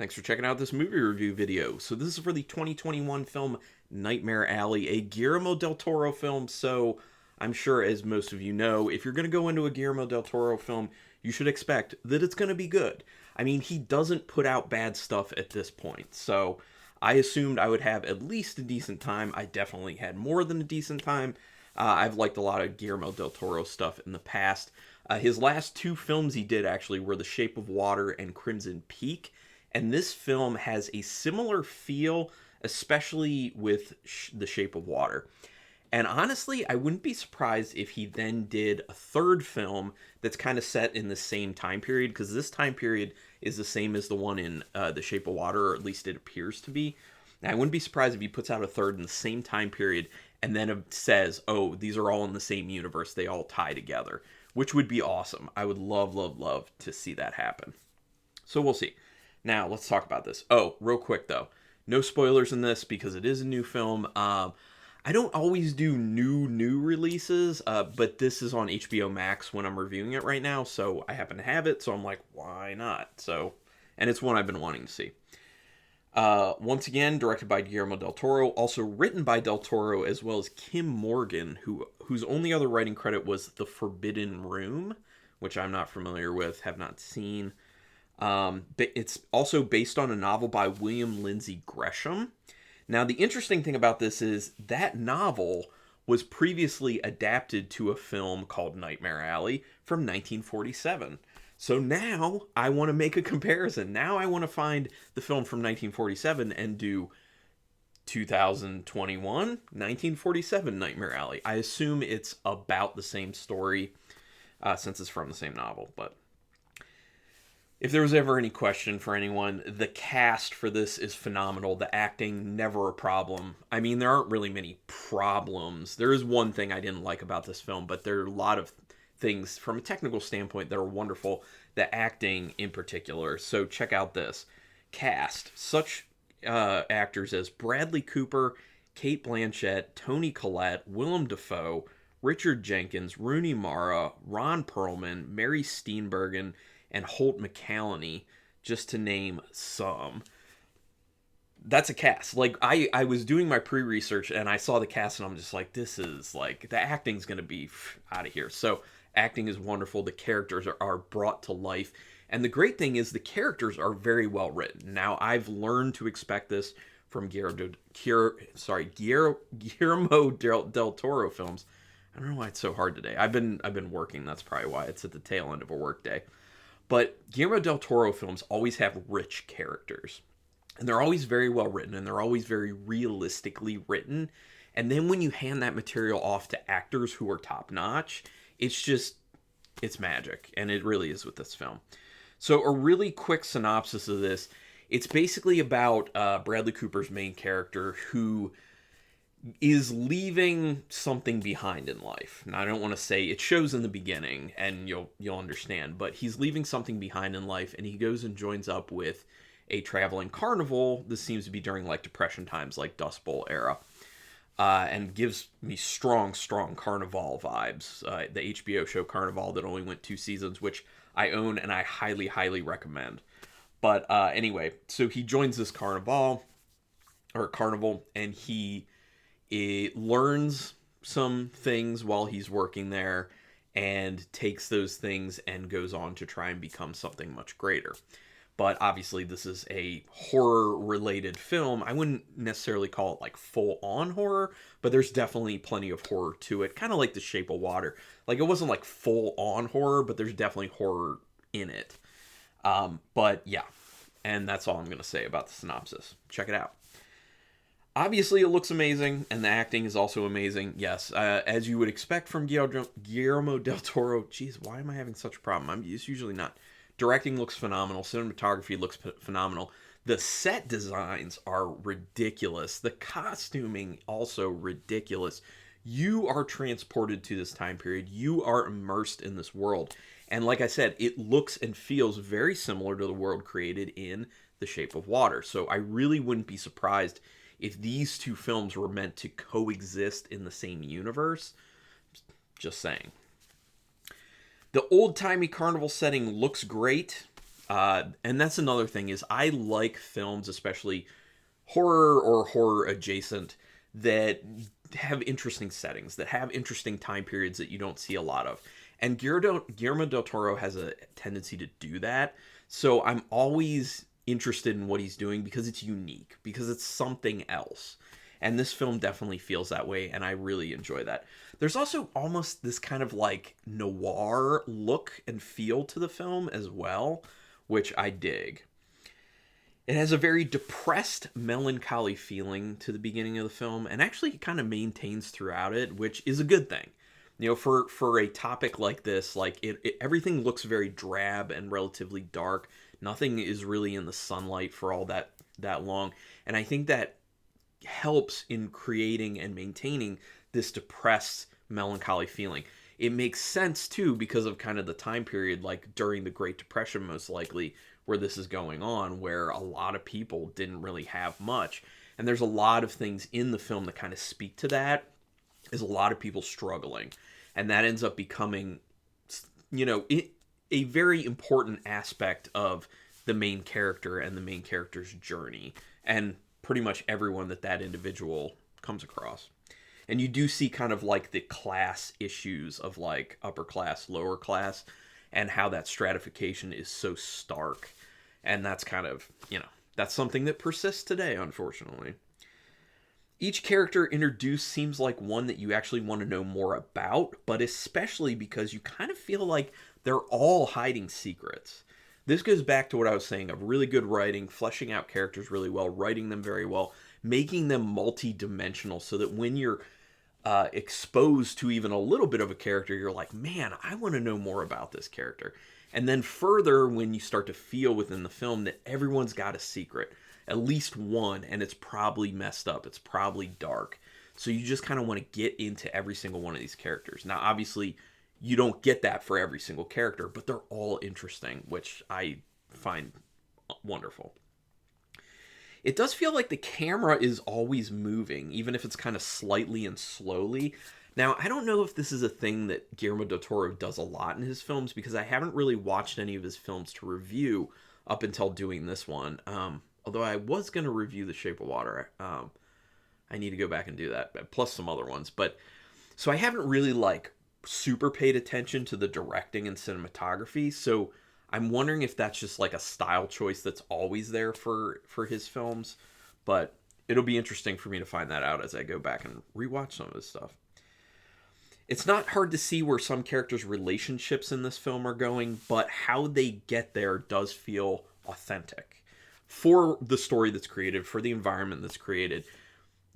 Thanks for checking out this movie review video. So this is for the 2021 film Nightmare Alley, a Guillermo Del Toro film. So I'm sure, as most of you know, if you're going to go into a Guillermo Del Toro film, you should expect that it's going to be good. I mean, he doesn't put out bad stuff at this point. So I assumed I would have at least a decent time. I definitely had more than a decent time. I've liked a lot of Guillermo Del Toro stuff in the past. His last two films he did actually were The Shape of Water and Crimson Peak. And this film has a similar feel, especially with The Shape of Water. And honestly, I wouldn't be surprised if he then did a third film that's kind of set in the same time period, because this time period is the same as the one in The Shape of Water, or at least it appears to be. And I wouldn't be surprised if he puts out a third in the same time period and then says, oh, these are all in the same universe. They all tie together, which would be awesome. I would love, love, love to see that happen. So we'll see. Now, let's talk about this. Oh, real quick, though. No spoilers in this because it is a new film. I don't always do new releases, but this is on HBO Max when I'm reviewing it right now, so I happen to have it, so I'm like, why not? And it's one I've been wanting to see. Once again, directed by Guillermo Del Toro, also written by Del Toro, as well as Kim Morgan, whose only other writing credit was The Forbidden Room, which I'm not familiar with, have not seen. But it's also based on a novel by William Lindsay Gresham. Now, the interesting thing about this is that novel was previously adapted to a film called Nightmare Alley from 1947. So now I want to make a comparison. Now I want to find the film from 1947 and do 2021, 1947 Nightmare Alley. I assume it's about the same story since it's from the same novel, but if there was ever any question for anyone, the cast for this is phenomenal. The acting, never a problem. I mean, there aren't really many problems. There is one thing I didn't like about this film, but there are a lot of things from a technical standpoint that are wonderful. The acting in particular. So check out this cast. Such actors as Bradley Cooper, Cate Blanchett, Toni Collette, Willem Dafoe, Richard Jenkins, Rooney Mara, Ron Perlman, Mary Steenburgen, and Holt McCallany, just to name some. That's a cast. Like, I was doing my pre-research, and I saw the cast, and I'm just like, this is, like, the acting's going to be out of here. So, acting is wonderful. The characters are brought to life. And the great thing is the characters are very well written. Now, I've learned to expect this from Guillermo Del Toro films. I don't know why it's so hard today. I've been working. That's probably why. It's at the tail end of a work day. But Guillermo Del Toro films always have rich characters. And they're always very well written, and they're always very realistically written. And then when you hand that material off to actors who are top-notch, it's magic. And it really is with this film. So a really quick synopsis of this. It's basically about Bradley Cooper's main character who is leaving something behind in life. Now, I don't want to say it shows in the beginning, and you'll understand, but he's leaving something behind in life, and he goes and joins up with a traveling carnival. This seems to be during like Depression times, like Dust Bowl era, and gives me strong Carnival vibes. The HBO show Carnival that only went 2 seasons, which I own and I highly recommend. But anyway, so he joins this carnival, and he learns some things while he's working there and takes those things and goes on to try and become something much greater. But obviously this is a horror-related film. I wouldn't necessarily call it like full-on horror, but there's definitely plenty of horror to it. Kind of like The Shape of Water. Like, it wasn't like full-on horror, but there's definitely horror in it. But yeah, and that's all I'm going to say about the synopsis. Check it out. Obviously, it looks amazing, and the acting is also amazing. Yes, as you would expect from Guillermo Del Toro. Jeez, why am I having such a problem? It's usually not. Directing looks phenomenal. Cinematography looks phenomenal. The set designs are ridiculous. The costuming also ridiculous. You are transported to this time period. You are immersed in this world. And like I said, it looks and feels very similar to the world created in The Shape of Water. So I really wouldn't be surprised if these two films were meant to coexist in the same universe. Just saying. The old-timey carnival setting looks great. And that's another thing is I like films, especially horror or horror adjacent, that have interesting settings, that have interesting time periods that you don't see a lot of. And Guillermo del Toro has a tendency to do that. So I'm always interested in what he's doing because it's unique, because it's something else. And this film definitely feels that way, and I really enjoy that. There's also almost this kind of like noir look and feel to the film as well, which I dig. It has a very depressed, melancholy feeling to the beginning of the film, and actually kind of maintains throughout it, which is a good thing. You know, for a topic like this, like everything looks very drab and relatively dark. Nothing is really in the sunlight for all that long, and I think that helps in creating and maintaining this depressed, melancholy feeling. It makes sense too because of kind of the time period, like during the Great Depression, most likely, where this is going on, where a lot of people didn't really have much. And there's a lot of things in the film that kind of speak to that. Is a lot of people struggling. And that ends up becoming, you know, a very important aspect of the main character and the main character's journey. And pretty much everyone that individual comes across. And you do see kind of like the class issues of like upper class, lower class, and how that stratification is so stark. And that's kind of, you know, that's something that persists today, unfortunately. Each character introduced seems like one that you actually want to know more about, but especially because you kind of feel like they're all hiding secrets. This goes back to what I was saying of really good writing, fleshing out characters really well, writing them very well, making them multi-dimensional so that when you're exposed to even a little bit of a character, you're like, man, I want to know more about this character. And then further, when you start to feel within the film that everyone's got a secret, at least one, and it's probably messed up, it's probably dark. So you just kind of want to get into every single one of these characters. Now, obviously, you don't get that for every single character, but they're all interesting, which I find wonderful. It does feel like the camera is always moving, even if it's kind of slightly and slowly. Now, I don't know if this is a thing that Guillermo del Toro does a lot in his films, because I haven't really watched any of his films to review up until doing this one. Although I was going to review The Shape of Water. I need to go back and do that, plus some other ones. But so I haven't really like super paid attention to the directing and cinematography. So I'm wondering if that's just like a style choice that's always there for his films. But it'll be interesting for me to find that out as I go back and rewatch some of his stuff. It's not hard to see where some characters' relationships in this film are going, but how they get there does feel authentic. For the story that's created, for the environment that's created,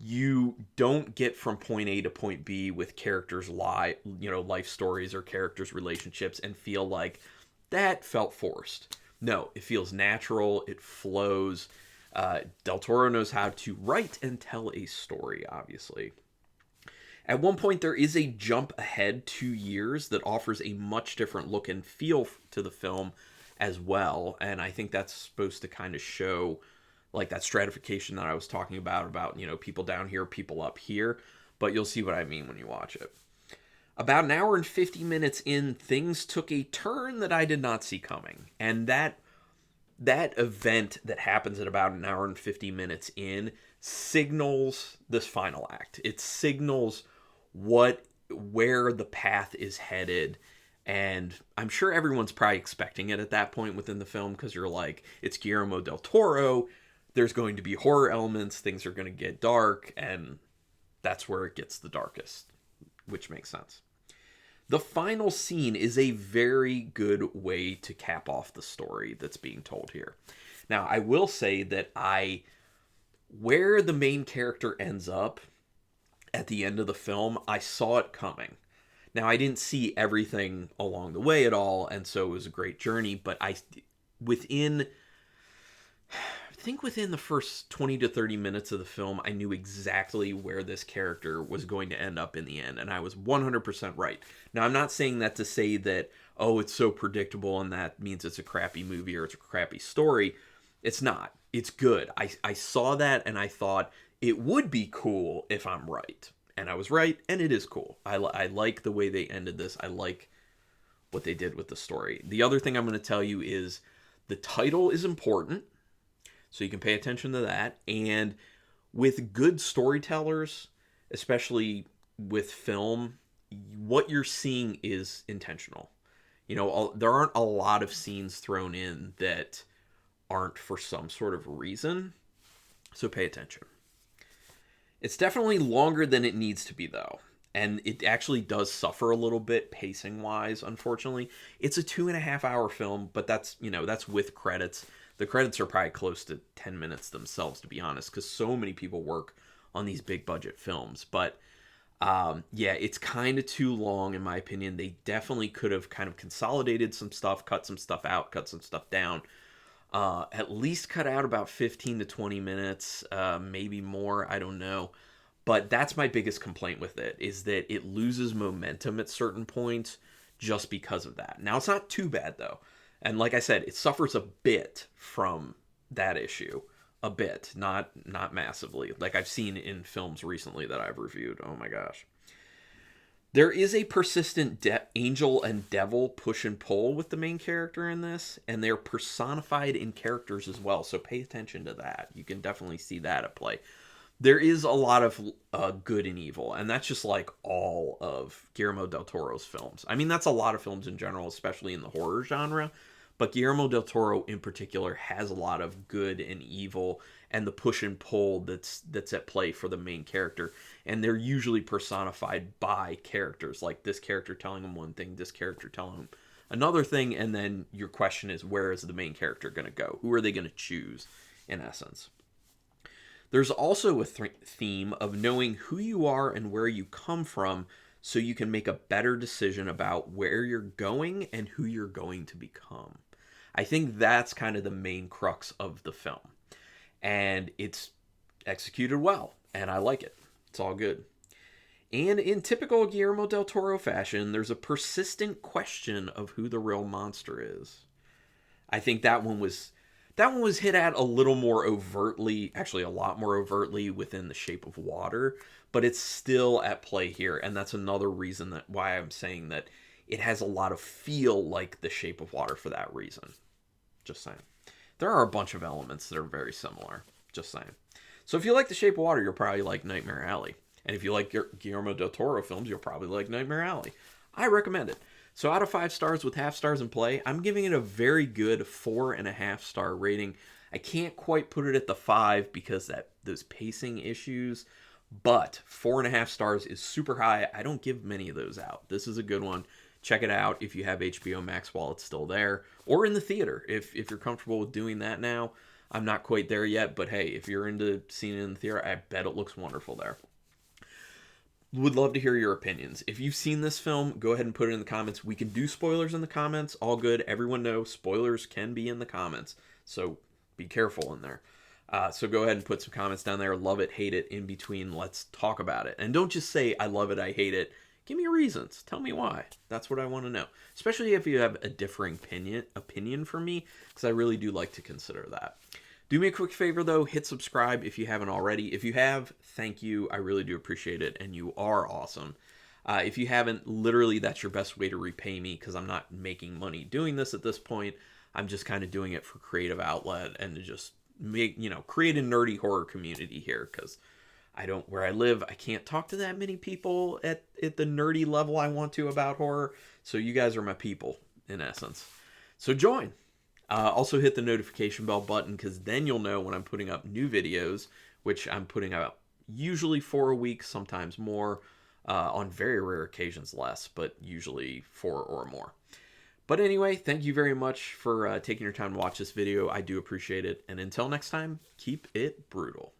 you don't get from point A to point B with characters' life stories or characters' relationships and feel like that felt forced. No, it feels natural. It flows. Del Toro knows how to write and tell a story, obviously. At one point, there is a jump ahead 2 years that offers a much different look and feel to the film as well. And I think that's supposed to kind of show like that stratification that I was talking about, you know, people down here, people up here. But you'll see what I mean when you watch it. About an hour and 50 minutes in, things took a turn that I did not see coming. And that event that happens at about an hour and 50 minutes in signals this final act. It signals where the path is headed. And I'm sure everyone's probably expecting it at that point within the film, because you're like, it's Guillermo del Toro. There's going to be horror elements. Things are going to get dark. And that's where it gets the darkest, which makes sense. The final scene is a very good way to cap off the story that's being told here. Now, I will say that where the main character ends up at the end of the film, I saw it coming. Now, I didn't see everything along the way at all, and so it was a great journey, but within the first 20 to 30 minutes of the film, I knew exactly where this character was going to end up in the end, and I was 100% right. Now, I'm not saying that to say that, oh, it's so predictable and that means it's a crappy movie or it's a crappy story. It's not. It's good. I saw that and I thought it would be cool if I'm right. And I was right, and it is cool. I like the way they ended this. I like what they did with the story. The other thing I'm going to tell you is The title is important, so you can pay attention to that. And with good storytellers, especially with film, what you're seeing is intentional. There aren't a lot of scenes thrown in that aren't for some sort of reason, so pay attention. It's definitely longer than it needs to be, though. And it actually does suffer a little bit pacing wise, unfortunately. It's a 2.5 hour film, but that's with credits. The credits are probably close to 10 minutes themselves, to be honest, because so many people work on these big budget films. But yeah, it's kind of too long, in my opinion. They definitely could have kind of consolidated some stuff, cut some stuff out, cut some stuff down. At least cut out about 15 to 20 minutes, maybe more, I don't know. But that's my biggest complaint with it, is that it loses momentum at certain points just because of that. Now, it's not too bad, though. And like I said, it suffers a bit from that issue. A bit, not massively. Like I've seen in films recently that I've reviewed. Oh my gosh. There is a persistent angel and devil push and pull with the main character in this, and they're personified in characters as well, so pay attention to that. You can definitely see that at play. There is a lot of good and evil, and that's just like all of Guillermo Del Toro's films. I mean, that's a lot of films in general, especially in the horror genre, but Guillermo Del Toro in particular has a lot of good and evil and the push and pull that's at play for the main character. And they're usually personified by characters, like this character telling him one thing, this character telling him another thing, and then your question is, where is the main character going to go? Who are they going to choose, in essence? There's also a theme of knowing who you are and where you come from so you can make a better decision about where you're going and who you're going to become. I think that's kind of the main crux of the film. And it's executed well, and I like it. It's all good. And in typical Guillermo del Toro fashion, there's a persistent question of who the real monster is. I think that one was hit at a little more overtly, actually a lot more overtly within The Shape of Water, but it's still at play here, and that's another reason why I'm saying that it has a lot of feel like The Shape of Water for that reason. Just saying. There are a bunch of elements that are very similar. Just saying. So if you like The Shape of Water, you'll probably like Nightmare Alley. And if you like Guillermo del Toro films, you'll probably like Nightmare Alley. I recommend it. So out of 5 stars with half stars in play, I'm giving it a very good 4.5 star rating. I can't quite put it at the 5 because those pacing issues, but 4.5 stars is super high. I don't give many of those out. This is a good one. Check it out if you have HBO Max while it's still there, or in the theater if you're comfortable with doing that now. I'm not quite there yet, but hey, if you're into seeing it in the theater, I bet it looks wonderful there. Would love to hear your opinions. If you've seen this film, go ahead and put it in the comments. We can do spoilers in the comments. All good. Everyone knows spoilers can be in the comments, so be careful in there. So go ahead and put some comments down there. Love it, hate it, in between. Let's talk about it. And don't just say, I love it, I hate it. Give me reasons. Tell me why. That's what I want to know. Especially if you have a differing opinion from me, because I really do like to consider that. Do me a quick favor, though. Hit subscribe if you haven't already. If you have, thank you. I really do appreciate it, and you are awesome. If you haven't, literally, that's your best way to repay me, because I'm not making money doing this at this point. I'm just kind of doing it for creative outlet and to just create a nerdy horror community here, because where I live, I can't talk to that many people at the nerdy level I want to about horror. So you guys are my people, in essence. So join. Also hit the notification bell button, because then you'll know when I'm putting up new videos, which I'm putting out usually 4 a week, sometimes more, on very rare occasions less, but usually 4 or more. But anyway, thank you very much for taking your time to watch this video. I do appreciate it. And until next time, keep it brutal.